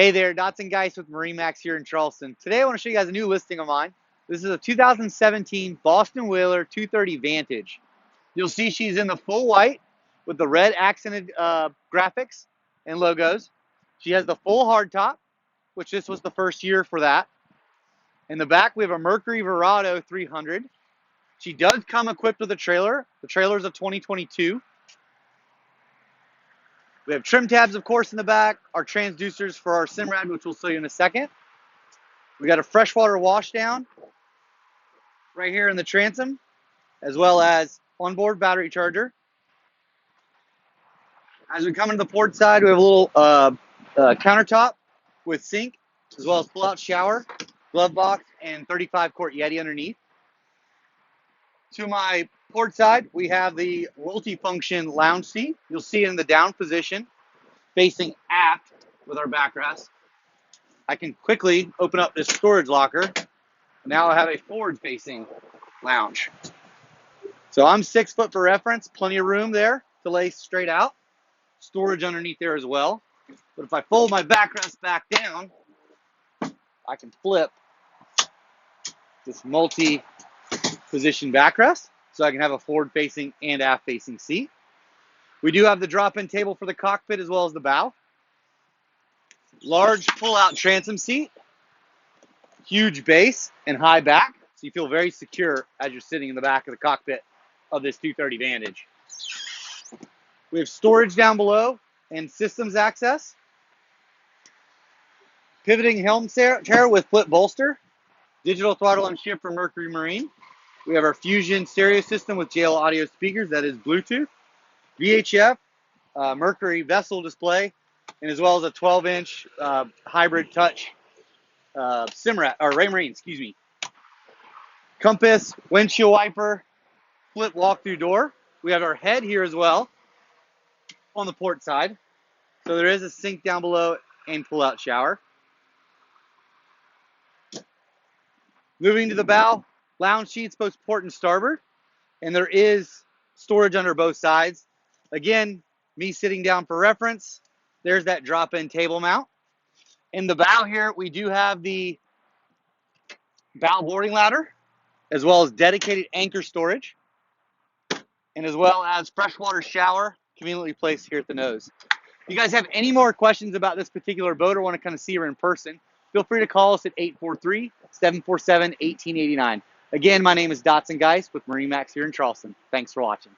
Hey there, Dotson Guice with MarineMax here in Charleston. Today I want to show you guys a new listing of mine. This is a 2017 Boston Whaler 230 Vantage. You'll see she's in the full white with the red accented graphics and logos. She has the full hardtop, which this was the first year for that. In the back we have a Mercury Verado 300. She does come equipped with a trailer. The trailer is a 2022. We have trim tabs, of course, in the back, our transducers for our Simrad, which we'll show you in a second. We got a freshwater washdown right here in the transom, as well as onboard battery charger. As we come into the port side, we have a little countertop with sink, as well as pull-out shower, glove box, and 35-quart Yeti underneath. To my port side, we have the multi-function lounge seat. You'll see it in the down position, facing aft with our backrest. I can quickly open up this storage locker. Now I have a forward-facing lounge. So I'm 6 foot for reference, plenty of room there to lay straight out. Storage underneath there as well. But if I fold my backrest back down, I can flip this multi-position backrest, so I can have a forward-facing and aft-facing seat. We do have the drop-in table for the cockpit as well as the bow. Large pull-out transom seat, huge base and high back, so you feel very secure as you're sitting in the back of the cockpit of this 230 Vantage. We have storage down below and systems access. Pivoting helm chair with flip bolster. Digital throttle and shift from Mercury Marine. We have our Fusion stereo system with JL audio speakers, that is Bluetooth. VHF, Mercury vessel display, and as well as a 12-inch hybrid touch Raymarine, excuse me. Compass, windshield wiper, flip walk-through door. We have our head here as well on the port side. So there is a sink down below and pull-out shower. Moving to the bow, lounge seats both port and starboard, and there is storage under both sides. Again, me sitting down for reference, there's that drop-in table mount. In the bow here, we do have the bow boarding ladder, as well as dedicated anchor storage, and as well as freshwater shower, conveniently placed here at the nose. If you guys have any more questions about this particular boat or want to kind of see her in person, feel free to call us at 843-747-1889. Again, my name is Dotson Guice with MarineMax here in Charleston. Thanks for watching.